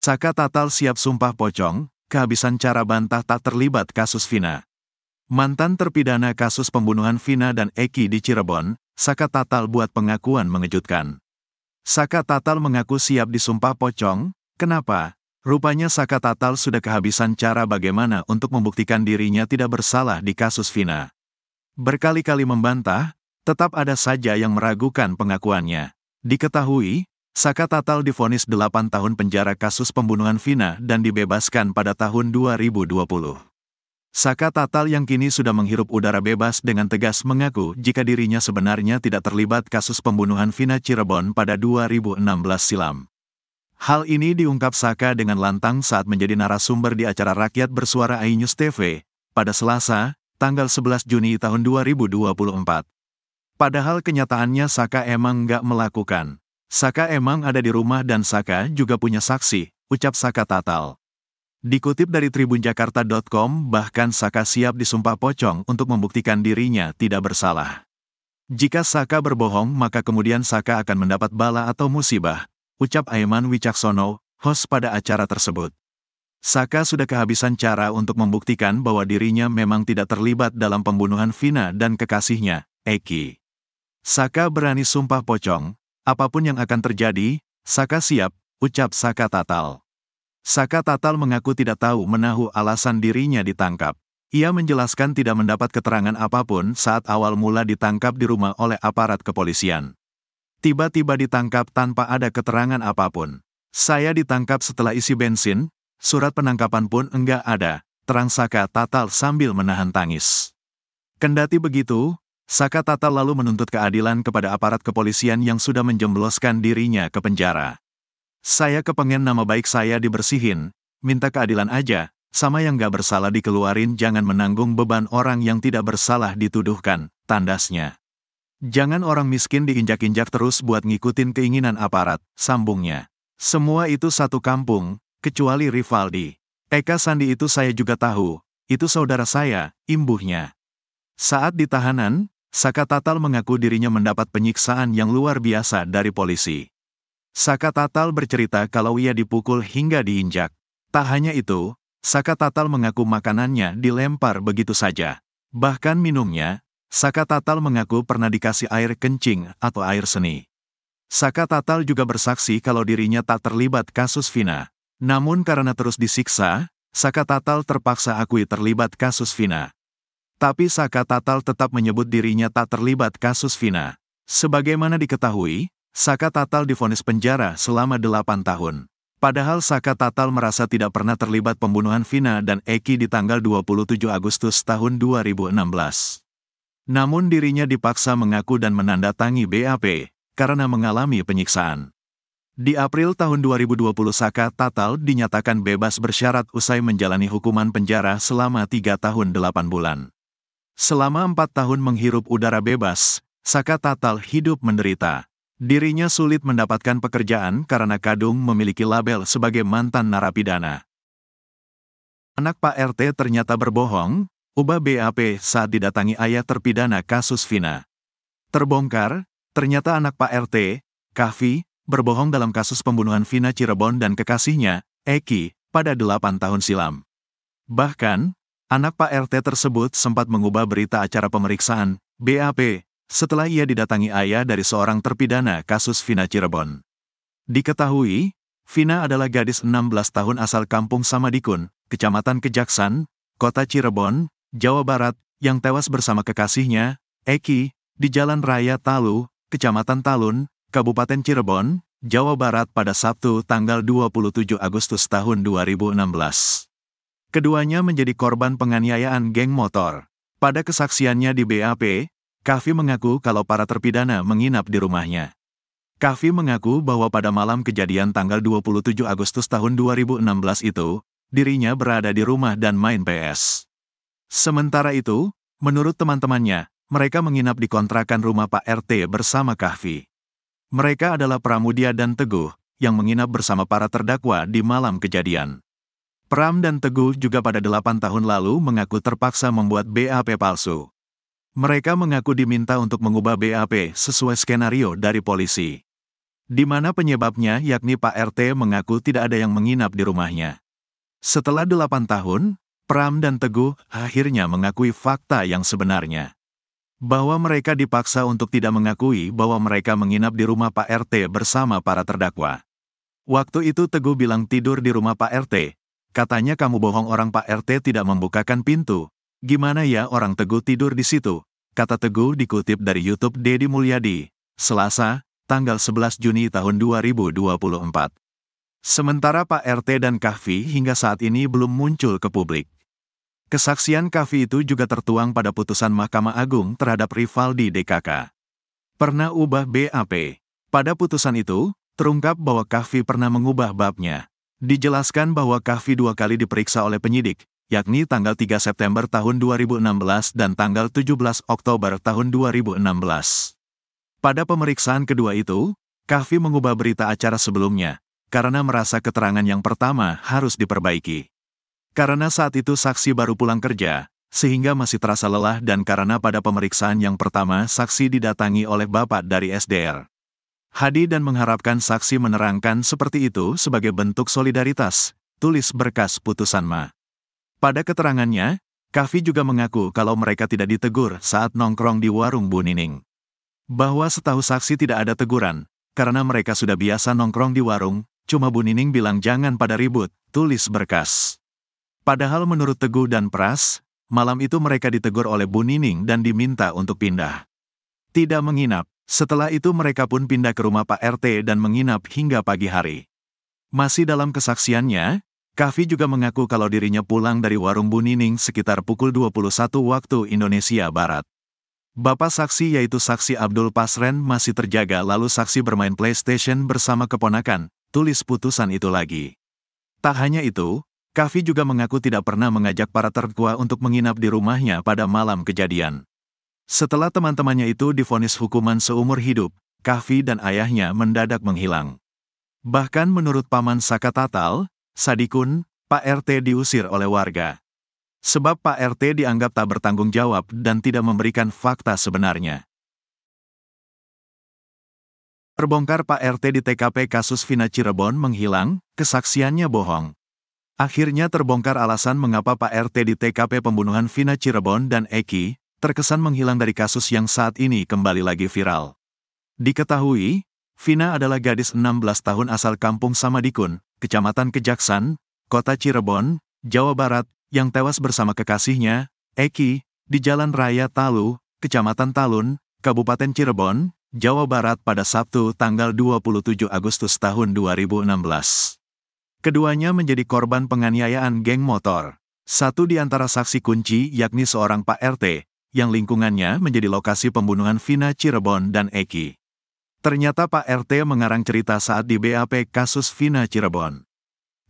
Saka Tatal siap sumpah pocong, kehabisan cara bantah tak terlibat kasus Vina. Mantan terpidana kasus pembunuhan Vina dan Eki di Cirebon, Saka Tatal buat pengakuan mengejutkan. Saka Tatal mengaku siap disumpah pocong. Kenapa? Rupanya Saka Tatal sudah kehabisan cara bagaimana untuk membuktikan dirinya tidak bersalah di kasus Vina. Berkali-kali membantah, tetap ada saja yang meragukan pengakuannya. Diketahui, Saka Tatal divonis 8 tahun penjara kasus pembunuhan Vina dan dibebaskan pada tahun 2020. Saka Tatal yang kini sudah menghirup udara bebas dengan tegas mengaku jika dirinya sebenarnya tidak terlibat kasus pembunuhan Vina Cirebon pada 2016 silam. Hal ini diungkap Saka dengan lantang saat menjadi narasumber di acara Rakyat Bersuara iNews TV, pada Selasa, tanggal 11 Juni tahun 2024. Padahal kenyataannya Saka emang nggak melakukan. Saka emang ada di rumah dan Saka juga punya saksi, ucap Saka Tatal. Dikutip dari tribunjakarta.com, bahkan Saka siap disumpah pocong untuk membuktikan dirinya tidak bersalah. Jika Saka berbohong maka kemudian Saka akan mendapat bala atau musibah, ucap Aiman Wicaksono, host pada acara tersebut. Saka sudah kehabisan cara untuk membuktikan bahwa dirinya memang tidak terlibat dalam pembunuhan Vina dan kekasihnya, Eki. Saka berani sumpah pocong. Apapun yang akan terjadi, Saka siap, ucap Saka Tatal. Saka Tatal mengaku tidak tahu menahu alasan dirinya ditangkap. Ia menjelaskan tidak mendapat keterangan apapun saat awal mula ditangkap di rumah oleh aparat kepolisian. Tiba-tiba ditangkap tanpa ada keterangan apapun. Saya ditangkap setelah isi bensin, surat penangkapan pun enggak ada, terang Saka Tatal sambil menahan tangis. Kendati begitu, Saka Tatal lalu menuntut keadilan kepada aparat kepolisian yang sudah menjembloskan dirinya ke penjara. Saya kepengen nama baik saya dibersihin, minta keadilan aja, sama yang gak bersalah dikeluarin, jangan menanggung beban orang yang tidak bersalah dituduhkan, tandasnya. Jangan orang miskin diinjak-injak terus buat ngikutin keinginan aparat, sambungnya. Semua itu satu kampung, kecuali Rivaldi. Eka Sandi itu saya juga tahu, itu saudara saya, imbuhnya. Saat di tahanan, Saka Tatal mengaku dirinya mendapat penyiksaan yang luar biasa dari polisi. Saka Tatal bercerita kalau ia dipukul hingga diinjak. Tak hanya itu, Saka Tatal mengaku makanannya dilempar begitu saja. Bahkan minumnya, Saka Tatal mengaku pernah dikasih air kencing atau air seni. Saka Tatal juga bersaksi kalau dirinya tak terlibat kasus Vina. Namun karena terus disiksa, Saka Tatal terpaksa akui terlibat kasus Vina. Tapi Saka Tatal tetap menyebut dirinya tak terlibat kasus Vina. Sebagaimana diketahui, Saka Tatal divonis penjara selama 8 tahun. Padahal Saka Tatal merasa tidak pernah terlibat pembunuhan Vina dan Eki di tanggal 27 Agustus tahun 2016. Namun dirinya dipaksa mengaku dan menandatangani BAP, karena mengalami penyiksaan. Di April tahun 2020 Saka Tatal dinyatakan bebas bersyarat usai menjalani hukuman penjara selama 3 tahun 8 bulan. Selama 4 tahun menghirup udara bebas, Saka Tatal hidup menderita. Dirinya sulit mendapatkan pekerjaan karena kadung memiliki label sebagai mantan narapidana. Anak Pak RT ternyata berbohong, ubah BAP saat didatangi ayah terpidana kasus Vina. Terbongkar, ternyata anak Pak RT, Kahfi, berbohong dalam kasus pembunuhan Vina Cirebon dan kekasihnya, Eki, pada 8 tahun silam. Bahkan, anak Pak RT tersebut sempat mengubah berita acara pemeriksaan, BAP, setelah ia didatangi ayah dari seorang terpidana kasus Vina Cirebon. Diketahui, Vina adalah gadis 16 tahun asal kampung Samadikun, Kecamatan Kejaksan, Kota Cirebon, Jawa Barat, yang tewas bersama kekasihnya, Eki, di Jalan Raya Talu, Kecamatan Talun, Kabupaten Cirebon, Jawa Barat pada Sabtu tanggal 27 Agustus tahun 2016. Keduanya menjadi korban penganiayaan geng motor. Pada kesaksiannya di BAP, Kahfi mengaku kalau para terpidana menginap di rumahnya. Kahfi mengaku bahwa pada malam kejadian tanggal 27 Agustus tahun 2016 itu, dirinya berada di rumah dan main PS. Sementara itu, menurut teman-temannya, mereka menginap di kontrakan rumah Pak RT bersama Kahfi. Mereka adalah Pramudia dan Teguh, yang menginap bersama para terdakwa di malam kejadian. Pram dan Teguh juga pada 8 tahun lalu mengaku terpaksa membuat BAP palsu. Mereka mengaku diminta untuk mengubah BAP sesuai skenario dari polisi. di mana penyebabnya yakni Pak RT mengaku tidak ada yang menginap di rumahnya. Setelah 8 tahun, Pram dan Teguh akhirnya mengakui fakta yang sebenarnya. Bahwa mereka dipaksa untuk tidak mengakui bahwa mereka menginap di rumah Pak RT bersama para terdakwa. Waktu itu Teguh bilang tidur di rumah Pak RT. Katanya kamu bohong, orang Pak RT tidak membukakan pintu. Gimana ya orang Teguh tidur di situ? Kata Teguh dikutip dari YouTube Deddy Mulyadi, Selasa, tanggal 11 Juni tahun 2024. Sementara Pak RT dan Kahfi hingga saat ini belum muncul ke publik. Kesaksian Kahfi itu juga tertuang pada putusan Mahkamah Agung terhadap Rivaldi DKK. Pernah ubah BAP. Pada putusan itu, terungkap bahwa Kahfi pernah mengubah babnya. Dijelaskan bahwa Kahfi 2 kali diperiksa oleh penyidik, yakni tanggal 3 September tahun 2016 dan tanggal 17 Oktober tahun 2016. Pada pemeriksaan kedua itu, Kahfi mengubah berita acara sebelumnya, karena merasa keterangan yang pertama harus diperbaiki. Karena saat itu saksi baru pulang kerja, sehingga masih terasa lelah dan karena pada pemeriksaan yang pertama saksi didatangi oleh bapak dari SDR. Hadi dan mengharapkan saksi menerangkan seperti itu sebagai bentuk solidaritas, tulis berkas putusan Ma. Pada keterangannya, Kahfi juga mengaku kalau mereka tidak ditegur saat nongkrong di warung Bu Nining. Bahwa setahu saksi tidak ada teguran, karena mereka sudah biasa nongkrong di warung, cuma Bu Nining bilang jangan pada ribut, tulis berkas. Padahal menurut Teguh dan Pras, malam itu mereka ditegur oleh Bu Nining dan diminta untuk pindah. Tidak menginap, setelah itu mereka pun pindah ke rumah Pak RT dan menginap hingga pagi hari. Masih dalam kesaksiannya, Kahfi juga mengaku kalau dirinya pulang dari warung Bu Nining sekitar pukul 21 waktu Indonesia Barat. Bapak saksi yaitu saksi Abdul Pasren masih terjaga lalu saksi bermain PlayStation bersama keponakan, tulis putusan itu lagi. Tak hanya itu, Kahfi juga mengaku tidak pernah mengajak para terdakwa untuk menginap di rumahnya pada malam kejadian. Setelah teman-temannya itu divonis hukuman seumur hidup, Kahfi dan ayahnya mendadak menghilang. Bahkan menurut Paman Saka Tatal, Sadikun, Pak RT diusir oleh warga. Sebab Pak RT dianggap tak bertanggung jawab dan tidak memberikan fakta sebenarnya. Terbongkar Pak RT di TKP kasus Vina Cirebon menghilang, kesaksiannya bohong. Akhirnya terbongkar alasan mengapa Pak RT di TKP pembunuhan Vina Cirebon dan Eki terkesan menghilang dari kasus yang saat ini kembali lagi viral. Diketahui, Vina adalah gadis 16 tahun asal kampung Samadikun, Kecamatan Kejaksan, Kota Cirebon, Jawa Barat, yang tewas bersama kekasihnya, Eki, di Jalan Raya Talu, Kecamatan Talun, Kabupaten Cirebon, Jawa Barat pada Sabtu tanggal 27 Agustus tahun 2016. Keduanya menjadi korban penganiayaan geng motor. Satu di antara saksi kunci yakni seorang Pak RT, yang lingkungannya menjadi lokasi pembunuhan Vina Cirebon dan Eki. Ternyata Pak RT mengarang cerita saat di BAP kasus Vina Cirebon.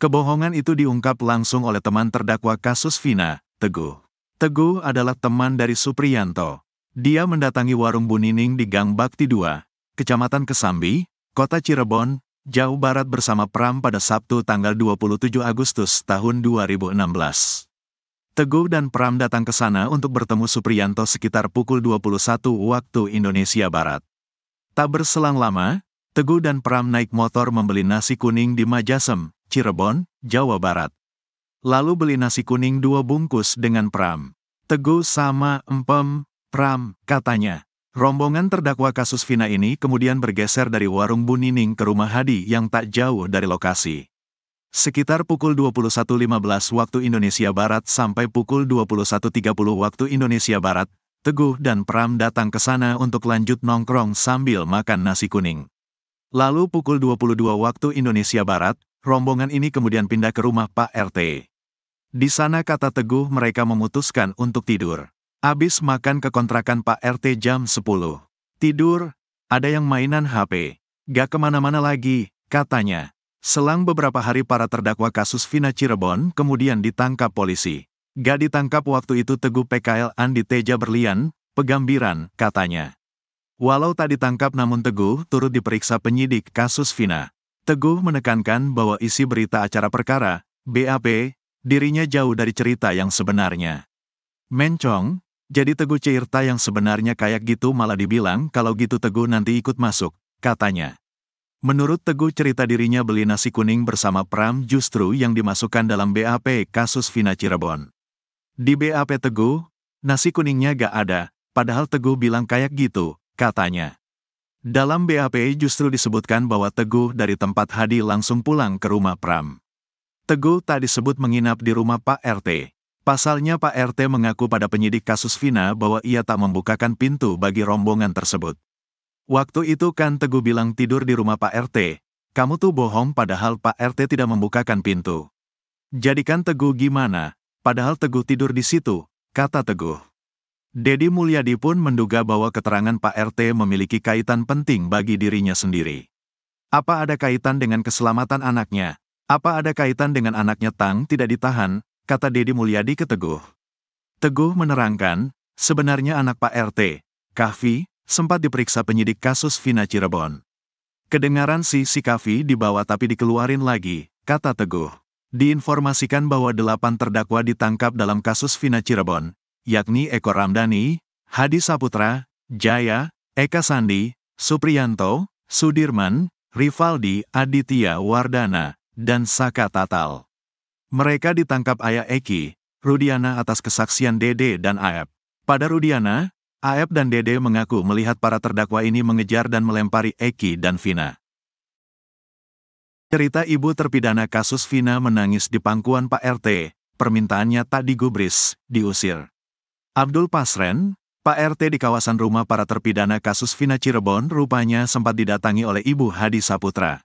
Kebohongan itu diungkap langsung oleh teman terdakwa kasus Vina, Teguh. Teguh adalah teman dari Supriyanto. Dia mendatangi warung Bu Nining di Gang Bakti 2, Kecamatan Kesambi, Kota Cirebon, Jawa Barat bersama Pram pada Sabtu tanggal 27 Agustus tahun 2016. Teguh dan Pram datang ke sana untuk bertemu Supriyanto sekitar pukul 21 waktu Indonesia Barat. Tak berselang lama, Teguh dan Pram naik motor membeli nasi kuning di Majasem, Cirebon, Jawa Barat. Lalu beli nasi kuning 2 bungkus dengan Pram. Teguh sama Pram, katanya. Rombongan terdakwa kasus Vina ini kemudian bergeser dari warung Bu Nining ke rumah Hadi yang tak jauh dari lokasi. Sekitar pukul 21.15 waktu Indonesia Barat sampai pukul 21.30 waktu Indonesia Barat, Teguh dan Pram datang ke sana untuk lanjut nongkrong sambil makan nasi kuning. Lalu pukul 22 waktu Indonesia Barat, rombongan ini kemudian pindah ke rumah Pak RT. Di sana kata Teguh mereka memutuskan untuk tidur. Abis makan ke kontrakan Pak RT jam 10. Tidur, ada yang mainan HP. Gak kemana-mana lagi, katanya. Selang beberapa hari para terdakwa kasus Vina Cirebon kemudian ditangkap polisi. Gak ditangkap waktu itu Teguh PKL Andi Teja Berlian, Pegambiran, katanya. Walau tak ditangkap namun Teguh turut diperiksa penyidik kasus Vina. Teguh menekankan bahwa isi berita acara perkara, BAP, dirinya jauh dari cerita yang sebenarnya. Mencong, jadi Teguh cerita yang sebenarnya kayak gitu malah dibilang kalau gitu Teguh nanti ikut masuk, katanya. Menurut Teguh, cerita dirinya beli nasi kuning bersama Pram justru yang dimasukkan dalam BAP kasus Vina Cirebon. Di BAP Teguh, nasi kuningnya gak ada, padahal Teguh bilang kayak gitu, katanya. Dalam BAP justru disebutkan bahwa Teguh dari tempat Hadi langsung pulang ke rumah Pram. Teguh tak disebut menginap di rumah Pak RT. Pasalnya Pak RT mengaku pada penyidik kasus Vina bahwa ia tak membukakan pintu bagi rombongan tersebut. Waktu itu kan Teguh bilang tidur di rumah Pak RT. Kamu tuh bohong padahal Pak RT tidak membukakan pintu. Jadikan Teguh gimana? Padahal Teguh tidur di situ, kata Teguh. Deddy Mulyadi pun menduga bahwa keterangan Pak RT memiliki kaitan penting bagi dirinya sendiri. Apa ada kaitan dengan keselamatan anaknya? Apa ada kaitan dengan anaknya Tang tidak ditahan? Kata Deddy Mulyadi ke Teguh. Teguh menerangkan, sebenarnya anak Pak RT, Kahfi, sempat diperiksa penyidik kasus Vina Cirebon. Kedengaran si Kahfi dibawa tapi dikeluarin lagi, kata Teguh. Diinformasikan bahwa 8 terdakwa ditangkap dalam kasus Vina Cirebon, yakni Eko Ramdhani, Hadi Saputra, Jaya, Eka Sandi, Supriyanto, Sudirman, Rivaldi Aditya Wardana, dan Saka Tatal. Mereka ditangkap ayah Eki, Rudiana atas kesaksian Dede dan Aep. Pada Rudiana, Aep dan Dede mengaku melihat para terdakwa ini mengejar dan melempari Eki dan Vina. Cerita ibu terpidana kasus Vina menangis di pangkuan Pak RT, permintaannya tak digubris, diusir. Abdul Pasren, Pak RT di kawasan rumah para terpidana kasus Vina Cirebon rupanya sempat didatangi oleh Ibu Hadi Saputra.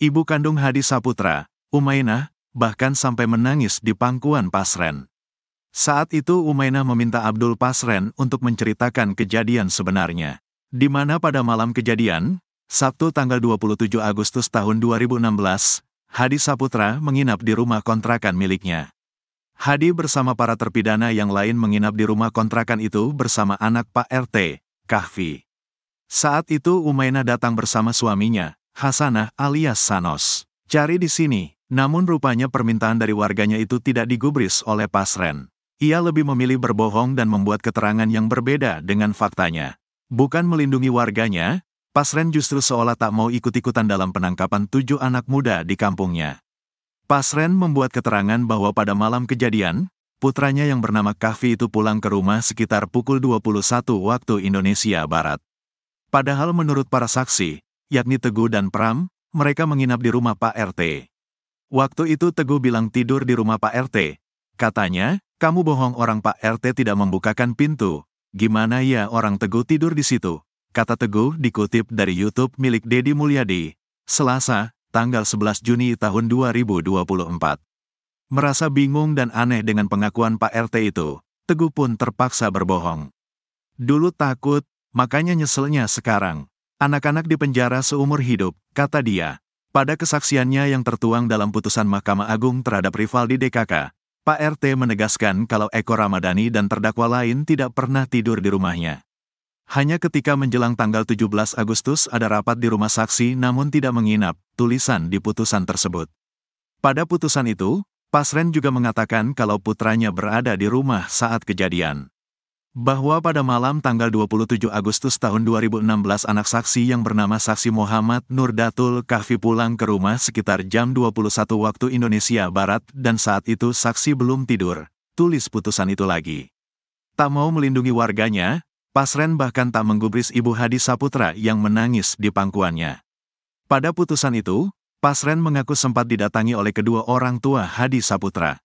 Ibu kandung Hadi Saputra, Umainah, bahkan sampai menangis di pangkuan Pasren. Saat itu Umainah meminta Abdul Pasren untuk menceritakan kejadian sebenarnya. Di mana pada malam kejadian, Sabtu tanggal 27 Agustus tahun 2016, Hadi Saputra menginap di rumah kontrakan miliknya. Hadi bersama para terpidana yang lain menginap di rumah kontrakan itu bersama anak Pak RT, Kahfi. Saat itu Umainah datang bersama suaminya, Hasanah alias Sanos. Cari di sini, namun rupanya permintaan dari warganya itu tidak digubris oleh Pasren. Ia lebih memilih berbohong dan membuat keterangan yang berbeda dengan faktanya. Bukan melindungi warganya, Pasren justru seolah tak mau ikut-ikutan dalam penangkapan 7 anak muda di kampungnya. Pasren membuat keterangan bahwa pada malam kejadian, putranya yang bernama Kahfi itu pulang ke rumah sekitar pukul 21 waktu Indonesia Barat. Padahal menurut para saksi, yakni Teguh dan Pram, mereka menginap di rumah Pak RT. Waktu itu Teguh bilang tidur di rumah Pak RT. Katanya, kamu bohong, orang Pak RT tidak membukakan pintu. Gimana ya orang Teguh tidur di situ? Kata Teguh dikutip dari YouTube milik Deddy Mulyadi, Selasa, tanggal 11 Juni tahun 2024. Merasa bingung dan aneh dengan pengakuan Pak RT itu, Teguh pun terpaksa berbohong. Dulu takut, makanya nyeselnya sekarang. Anak-anak di penjara seumur hidup, kata dia. Pada kesaksiannya yang tertuang dalam putusan Mahkamah Agung terhadap Rivaldi DKK, Pak RT menegaskan kalau Eko Ramdhani dan terdakwa lain tidak pernah tidur di rumahnya. Hanya ketika menjelang tanggal 17 Agustus ada rapat di rumah saksi namun tidak menginap, tulisan di putusan tersebut. Pada putusan itu, Pasren juga mengatakan kalau putranya berada di rumah saat kejadian. Bahwa pada malam tanggal 27 Agustus tahun 2016 anak saksi yang bernama Saksi Muhammad Nurdatul Kahfi pulang ke rumah sekitar jam 21 waktu Indonesia Barat dan saat itu saksi belum tidur, tulis putusan itu lagi. Tak mau melindungi warganya, Pasren bahkan tak menggubris Ibu Hadi Saputra yang menangis di pangkuannya. Pada putusan itu, Pasren mengaku sempat didatangi oleh kedua orang tua Hadi Saputra.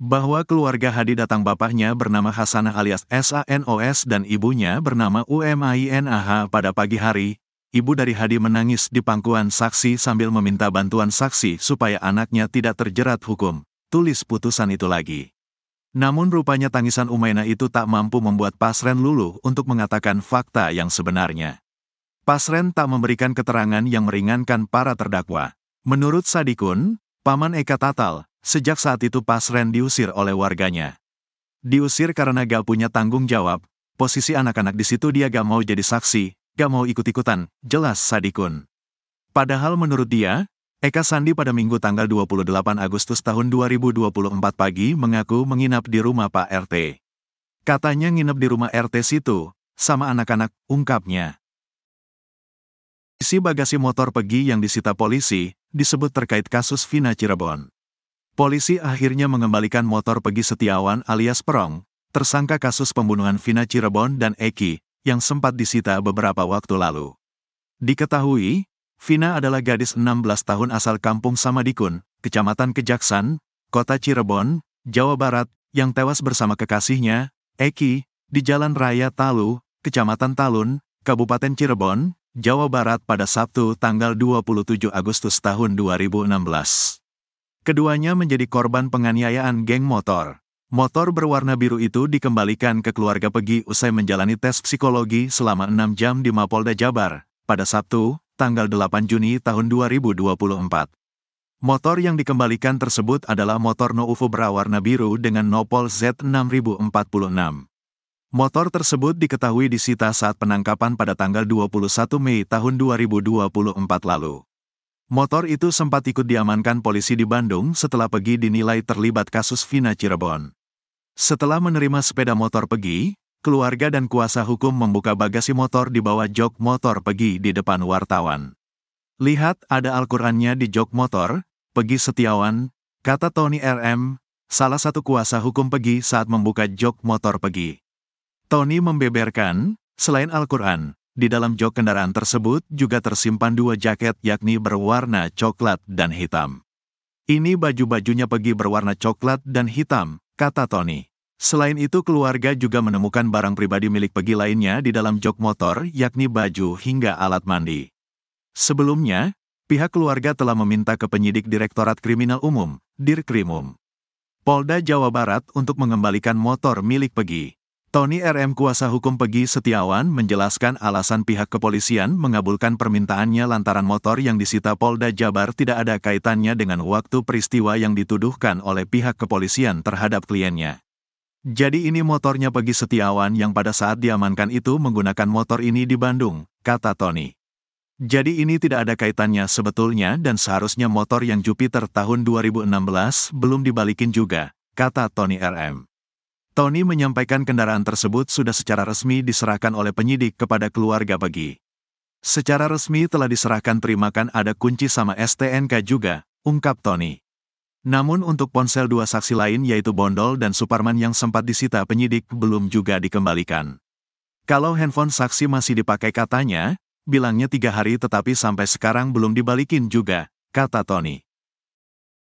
Bahwa keluarga Hadi datang bapaknya bernama Hasanah alias SANOS dan ibunya bernama UMAINAH pada pagi hari. Ibu dari Hadi menangis di pangkuan saksi sambil meminta bantuan saksi supaya anaknya tidak terjerat hukum, tulis putusan itu lagi. Namun rupanya tangisan Umainah itu tak mampu membuat Pasren luluh untuk mengatakan fakta yang sebenarnya. Pasren tak memberikan keterangan yang meringankan para terdakwa. Menurut Sadikun, Paman Eka Tatal, sejak saat itu Pasren diusir oleh warganya. Diusir karena gak punya tanggung jawab, posisi anak-anak di situ dia gak mau jadi saksi, gak mau ikut-ikutan, jelas Sadikun. Padahal menurut dia, Eka Sandi pada Minggu tanggal 28 Agustus tahun 2024 pagi mengaku menginap di rumah Pak RT. Katanya nginep di rumah RT situ, sama anak-anak, ungkapnya. Isi bagasi motor Peggy yang disita polisi disebut terkait kasus Vina Cirebon. Polisi akhirnya mengembalikan motor Peggy Setiawan alias Perong, tersangka kasus pembunuhan Vina Cirebon dan Eki, yang sempat disita beberapa waktu lalu. Diketahui, Vina adalah gadis 16 tahun asal Kampung Samadikun, Kecamatan Kejaksan, Kota Cirebon, Jawa Barat, yang tewas bersama kekasihnya, Eki, di Jalan Raya Talu, Kecamatan Talun, Kabupaten Cirebon, Jawa Barat pada Sabtu tanggal 27 Agustus tahun 2016. Keduanya menjadi korban penganiayaan geng motor. Motor berwarna biru itu dikembalikan ke keluarga Peggy usai menjalani tes psikologi selama 6 jam di Mapolda Jabar, pada Sabtu, tanggal 8 Juni tahun 2024. Motor yang dikembalikan tersebut adalah motor Nouvo berwarna biru dengan nopol Z6046. Motor tersebut diketahui disita saat penangkapan pada tanggal 21 Mei tahun 2024 lalu. Motor itu sempat ikut diamankan polisi di Bandung setelah Peggy dinilai terlibat kasus Vina Cirebon. Setelah menerima sepeda motor Peggy, keluarga dan kuasa hukum membuka bagasi motor di bawah jok motor Peggy di depan wartawan. Lihat, ada Al-Qur'annya di jok motor, Peggy Setiawan, kata Tony RM, salah satu kuasa hukum Peggy saat membuka jok motor Peggy. Tony membeberkan, selain Al-Qur'an, di dalam jok kendaraan tersebut juga tersimpan 2 jaket yakni berwarna coklat dan hitam. Ini baju-bajunya Peggy berwarna coklat dan hitam, kata Tony. Selain itu keluarga juga menemukan barang pribadi milik Peggy lainnya di dalam jok motor yakni baju hingga alat mandi. Sebelumnya, pihak keluarga telah meminta ke penyidik Direktorat Kriminal Umum, Dirkrimum, Polda Jawa Barat untuk mengembalikan motor milik Peggy. Tony RM kuasa hukum Peggy Setiawan menjelaskan alasan pihak kepolisian mengabulkan permintaannya lantaran motor yang disita Polda Jabar tidak ada kaitannya dengan waktu peristiwa yang dituduhkan oleh pihak kepolisian terhadap kliennya. Jadi ini motornya Peggy Setiawan yang pada saat diamankan itu menggunakan motor ini di Bandung, kata Tony. Jadi ini tidak ada kaitannya sebetulnya dan seharusnya motor yang Jupiter tahun 2016 belum dibalikin juga, kata Tony RM. Tony menyampaikan kendaraan tersebut sudah secara resmi diserahkan oleh penyidik kepada keluarga Peggy. Secara resmi telah diserahkan terimakan ada kunci sama STNK juga, ungkap Tony. Namun untuk ponsel 2 saksi lain yaitu Bondol dan Suparman yang sempat disita penyidik belum juga dikembalikan. Kalau handphone saksi masih dipakai katanya, bilangnya 3 hari tetapi sampai sekarang belum dibalikin juga, kata Tony.